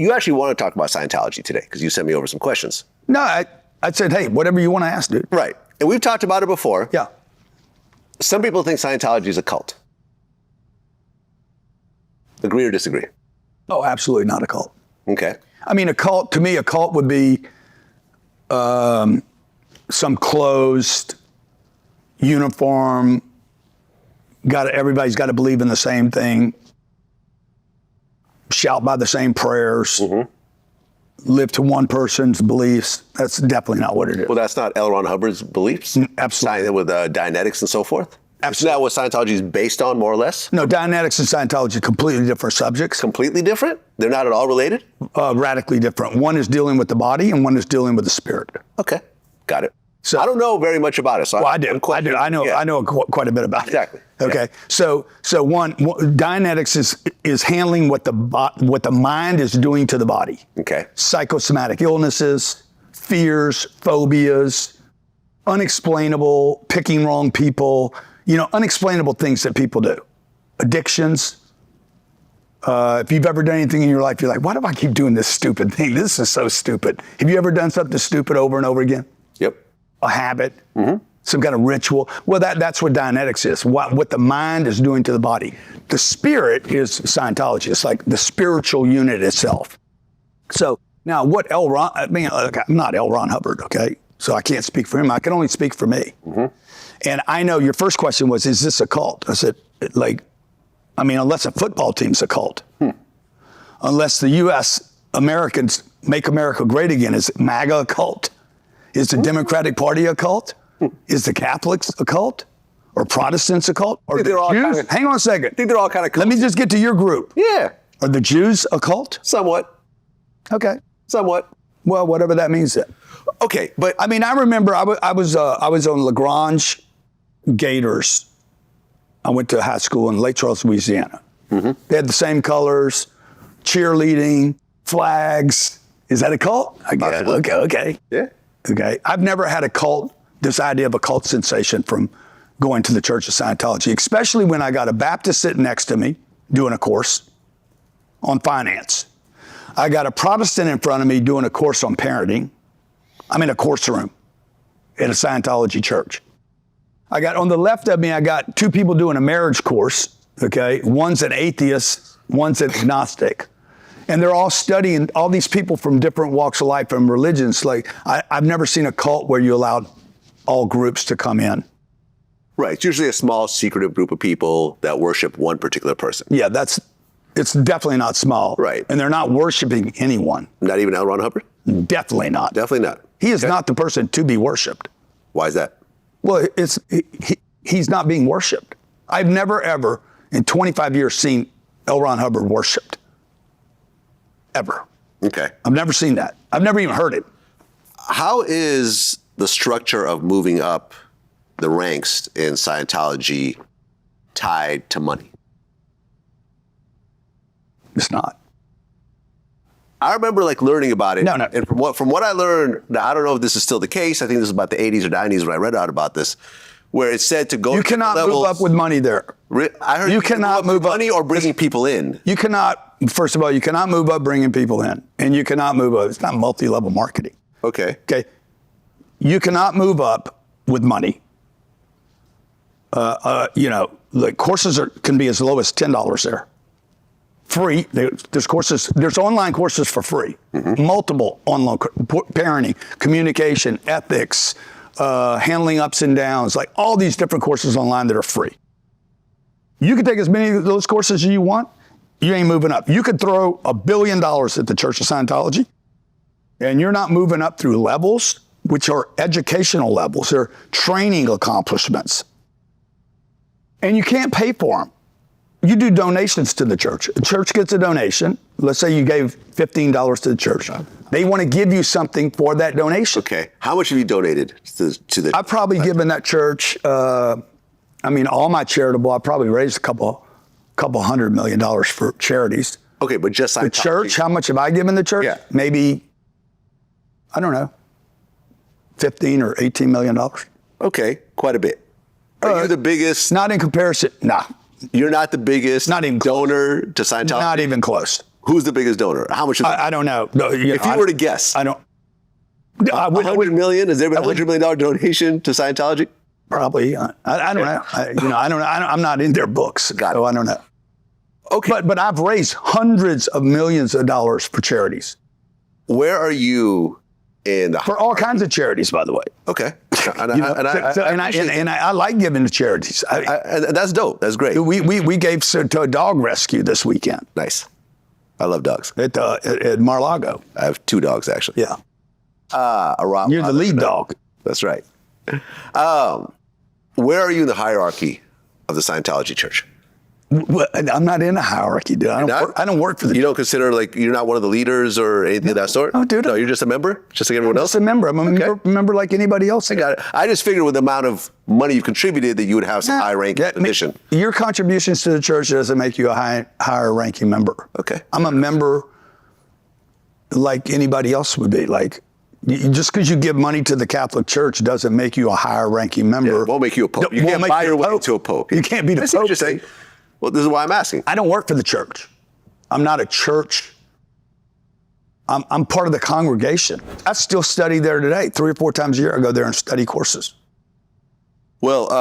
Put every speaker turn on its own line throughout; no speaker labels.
you actually want to talk about Scientology today because you sent me over some questions.
No, I said, hey, whatever you want to ask, dude.
Right. And we've talked about it before.
Yeah.
Some people think Scientology is a cult. Agree or disagree?
Oh, absolutely not a cult.
Okay.
I mean, to me, a cult would be some closed uniform. Everybody's got to believe in the same thing. Shout by the same prayers. Live to one person's beliefs. That's definitely not what it is.
Well, that's not L. Ron Hubbard's beliefs?
Absolutely.
With Dianetics and so forth?
Absolutely.
Isn't that what Scientology is based on, more or less?
No, Dianetics and Scientology are completely different subjects.
Completely different? They're not at all related?
Radically different. One is dealing with the body and one is dealing with the spirit.
Okay, got it.
So
I don't know very much about it. So
well, I do. I know quite a bit about it.
Exactly.
Okay. Yeah. So Dianetics is handling what the mind is doing to the body.
Okay.
Psychosomatic illnesses, fears, phobias, unexplainable, picking wrong people, unexplainable things that people do. Addictions. If you've ever done anything in your life, you're like, why do I keep doing this stupid thing? This is so stupid. Have you ever done something stupid over and over again?
Yep.
A habit, some kind of ritual. Well, that's what Dianetics is, what the mind is doing to the body. The spirit is Scientology. It's like the spiritual unit itself. So now I'm not L. Ron Hubbard, okay? So I can't speak for him. I can only speak for me. And I know your first question was, is this a cult? I said, unless a football team's a cult. Unless the U.S. Americans make America great again, is MAGA a cult? Is the Democratic Party a cult? Is the Catholics a cult? Or Protestants a cult? Or the Jews? Hang on a second.
I think they're all kind of
cults. Let me just get to your group.
Yeah.
Are the Jews a cult?
Somewhat.
Okay.
Somewhat.
Well, whatever that means then.
Okay, but
I mean, I remember I was on LaGrange Gators. I went to high school in Lake Charles, Louisiana. They had the same colors, cheerleading, flags. Is that a cult? I guess. Okay.
Yeah.
Okay. I've never had this idea of a cult sensation from going to the Church of Scientology, especially when I got a Baptist sitting next to me doing a course on finance. I got a Protestant in front of me doing a course on parenting. I'm in a course room at a Scientology church. On the left of me, I got two people doing a marriage course, okay? One's an atheist, one's an agnostic. And they're all studying, all these people from different walks of life and religions. Like, I've never seen a cult where you allowed all groups to come in.
Right. It's usually a small, secretive group of people that worship one particular person.
Yeah, it's definitely not small.
Right.
And they're not worshiping anyone.
Not even L. Ron Hubbard?
Definitely not.
Definitely not.
He is not the person to be worshiped.
Why is that?
Well, he's not being worshiped. I've never, ever, in 25 years, seen L. Ron Hubbard worshiped. Ever.
Okay.
I've never seen that. I've never even heard it.
How is the structure of moving up the ranks in Scientology tied to money?
It's not.
I remember learning about it.
No.
And from what I learned, now I don't know if this is still the case. I think this is about the 80s or 90s when I read out about this, where it said to go.
You cannot move up with money there.
I heard you cannot move up money or bringing people in.
You cannot. First of all, you cannot move up bringing people in, and you cannot move up. It's not multi-level marketing.
Okay.
Okay. You cannot move up with money. The courses can be as low as $10 there. Free. There's online courses for free. Multiple online parenting, communication, ethics, handling ups and downs, like all these different courses online that are free. You can take as many of those courses as you want. You ain't moving up. You could throw $1 billion at the Church of Scientology, and you're not moving up through levels, which are educational levels. They're training accomplishments. And you can't pay for them. You do donations to the church. The church gets a donation. Let's say you gave $15 to the church. They want to give you something for that donation.
Okay. How much have you donated to the?
I've probably given that church, all my charitable, I probably raised a couple $100 million for charities.
Okay, but just
the church, how much have I given the church?
Yeah.
Maybe, I don't know, $15 or $18 million.
Okay, quite a bit. Are you the biggest?
Not in comparison, nah.
You're not the biggest
not even
donor to Scientology?
Not even close.
Who's the biggest donor? How much?
I don't know. No,
if you were to guess,
I don't.
$100 million? Has there been a $100 million donation to Scientology?
Probably. I don't know. I don't know. I'm not in their books, so I don't know.
Okay.
But I've raised hundreds of millions of dollars for charities.
Where are you in
for all kinds of charities, by the way?
Okay.
And I like giving to charities.
That's dope. That's great.
We gave to a dog rescue this weekend.
Nice. I love dogs.
At Mar-a-Lago.
I have 2 dogs, actually.
Yeah. You're the lead dog.
That's right. Where are you in the hierarchy of the Scientology church?
Well, I'm not in a hierarchy, dude. I don't work for the.
You don't consider you're not one of the leaders or anything of that sort?
Oh, dude.
No, you're just a member, just like everyone else.
Just a member. I'm a member like anybody else.
I got it. I just figured with the amount of money you've contributed that you would have some high-ranking position.
Your contributions to the church doesn't make you a higher-ranking member.
Okay.
I'm a member like anybody else would be. Just because you give money to the Catholic Church doesn't make you a higher-ranking member.
Yeah, it won't make you a pope. You can't buy your way to a pope.
You can't be the pope.
I see what you're saying. Well, this is why I'm asking.
I don't work for the church. I'm not a church. I'm part of the congregation. I still study there today. 3 or 4 times a year, I go there and study courses.
Well,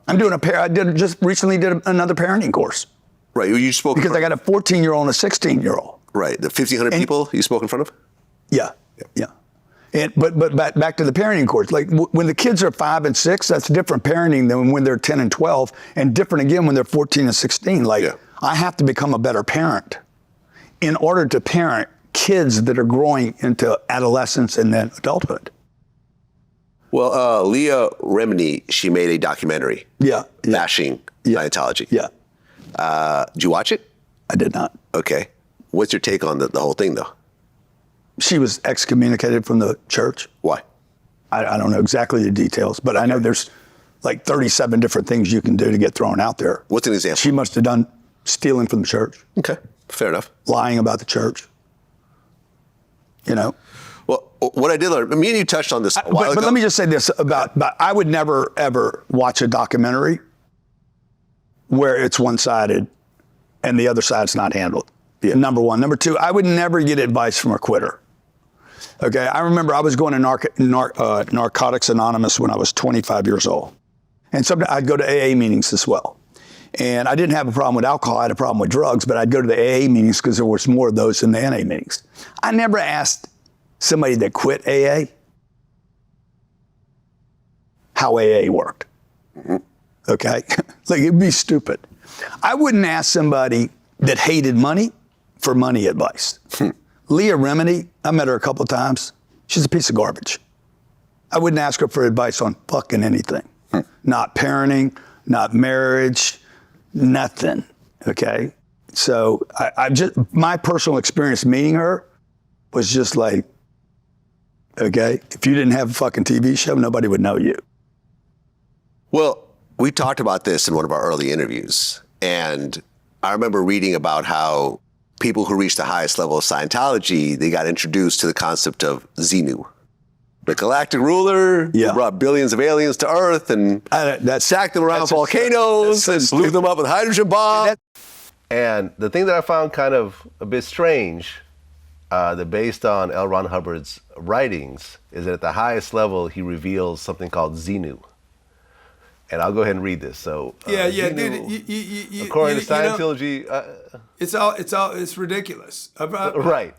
I'm doing I just recently did another parenting course.
Right, you spoke
because I got a 14-year-old and a 16-year-old.
Right, the 1,500 people you spoke in front of.
Yeah. But back to the parenting course. When the kids are 5 and 6, that's different parenting than when they're 10 and 12, and different again when they're 14 and 16. I have to become a better parent in order to parent kids that are growing into adolescence and then adulthood.
Well, Leah Remini, she made a documentary. Bashing Scientology.
Yeah.
Did you watch it?
I did not.
Okay. What's your take on the whole thing, though?
She was excommunicated from the church.
Why?
I don't know exactly the details, but I know there's 37 different things you can do to get thrown out there.
What's an example?
She must have done stealing from the church.
Okay, fair enough.
Lying about the church. Well,
what I did learn, me and you touched on this a while ago.
But let me just say this about I would never, ever watch a documentary where it's one-sided and the other side's not handled. Yeah. Number one. Number two, I would never get advice from a quitter. Okay, I remember I was going to Narcotics Anonymous when I was 25 years old. And sometimes I'd go to AA meetings as well. And I didn't have a problem with alcohol, I had a problem with drugs, but I'd go to the AA meetings because there was more of those than the NA meetings. I never asked somebody that quit AA how AA worked. Mm-hmm. Okay? It'd be stupid. I wouldn't ask somebody that hated money for money advice. Leah Remini, I met her a couple of times. She's a piece of garbage. I wouldn't ask her for advice on fucking anything. Not parenting, not marriage, nothing, okay? So my personal experience meeting her was just okay, if you didn't have a fucking TV show, nobody would know you.
Well, we talked about this in one of our early interviews, and I remember reading about how people who reached the highest level of Scientology, they got introduced to the concept of Xenu, the galactic ruler who brought billions of aliens to Earth and sacked them around volcanoes and blew them up with hydrogen bombs. And the thing that I found kind of a bit strange, that based on L. Ron Hubbard's writings, is that at the highest level, he reveals something called Xenu. And I'll go ahead and read this. So, Xenu, dude. According to Scientology,
it's ridiculous.
Right.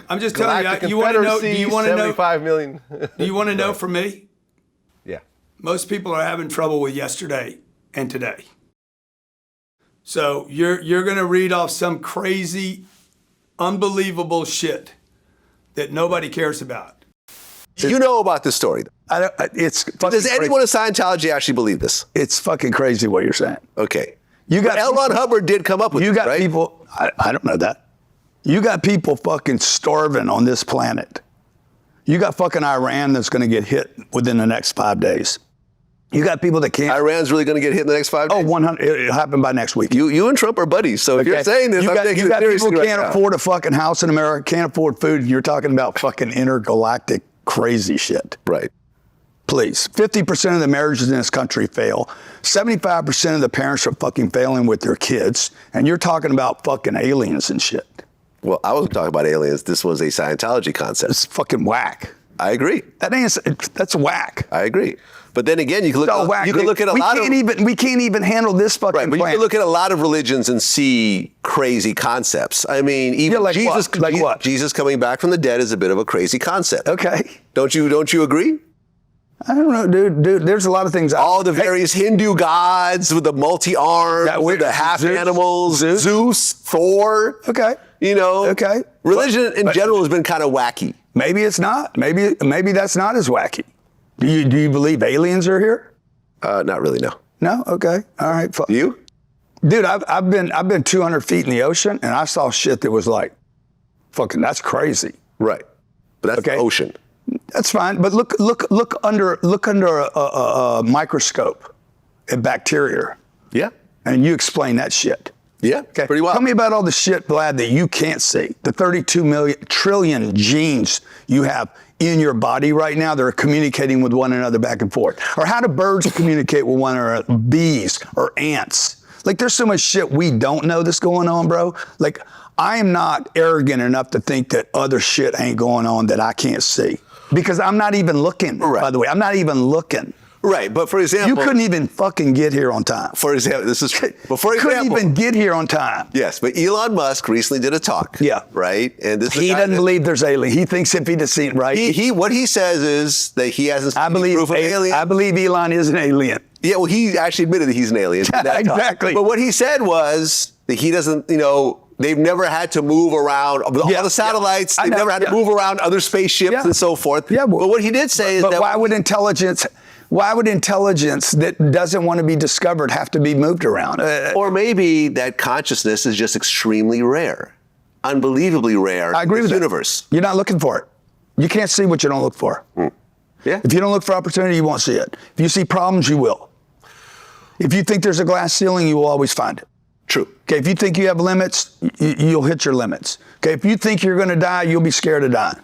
I'm just telling you. You want to know? Do you want to know?
75 million.
Do you want to know from me?
Yeah.
Most people are having trouble with yesterday and today. So you're going to read off some crazy, unbelievable shit that nobody cares about.
You know about this story. Does anyone in Scientology actually believe this?
It's fucking crazy what you're saying.
Okay. L. Ron Hubbard did come up with it, right?
People, I don't know that. You got people fucking starving on this planet. You got fucking Iran that's going to get hit within the next 5 days. You got people that can't.
Iran's really going to get hit in the next 5 days?
Oh, 100. It'll happen by next week.
You and Trump are buddies, so if you're saying this, I'm taking it seriously.
People can't afford a fucking house in America, can't afford food, and you're talking about fucking intergalactic crazy shit.
Right.
Please. 50% of the marriages in this country fail. 75% of the parents are fucking failing with their kids. And you're talking about fucking aliens and shit.
Well, I wasn't talking about aliens. This was a Scientology concept.
It's fucking whack.
I agree.
That's whack.
I agree. But then again, you can look.
So whack.
You can look at
we can't even handle this fucking
right. But
plan.
you can look at a lot of religions and see crazy concepts. I mean, even
like
Jesus.
What? Like what?
Jesus coming back from the dead is a bit of a crazy concept.
Okay.
Don't you agree?
I don't know, dude. There's a lot of things.
All the various Hindu gods with the multi-arms, with the half animals, Zeus, Thor.
Okay.
You know.
Okay.
Religion in general has been kind of wacky.
Maybe it's not. Maybe that's not as wacky. Do you believe aliens are here?
Not really. No.
No. Okay. All right.
You?
Dude, I've been 200 feet in the ocean and I saw shit that was like, fucking, that's crazy.
Right. But that's the ocean.
That's fine. But look under a microscope at bacteria.
Yeah.
And you explain that shit.
Yeah.
Okay.
Pretty well.
Tell me about all the shit, Vlad, that you can't see. The 32 trillion genes you have in your body right now that are communicating with one another back and forth. Or how do birds communicate with one another? Bees or ants? Like, there's so much shit we don't know that's going on, bro. Like, I am not arrogant enough to think that other shit ain't going on that I can't see. Because I'm not even looking, by the way. I'm not even looking.
Right, but for example...
You couldn't even fucking get here on time.
For example, this is... But for example...
Couldn't even get here on time.
Yes, but Elon Musk recently did a talk.
Yeah.
Right? And this
he doesn't believe there's aliens. He thinks if he'd have seen, right?
What he says is that he hasn't seen proof of aliens.
I believe Elon is an alien.
Yeah, well, he actually admitted that he's an alien.
Exactly.
But what he said was that he doesn't, they've never had to move around all the satellites. They've never had to move around other spaceships and so forth.
Yeah,
but what he did say is that...
Why would intelligence that doesn't want to be discovered have to be moved around?
Or maybe that consciousness is just extremely rare, unbelievably rare.
I agree with
the universe.
You're not looking for it. You can't see what you don't look for.
Yeah.
If you don't look for opportunity, you won't see it. If you see problems, you will. If you think there's a glass ceiling, you will always find it.
True.
Okay, if you think you have limits, you'll hit your limits. Okay, if you think you're going to die, you'll be scared of dying.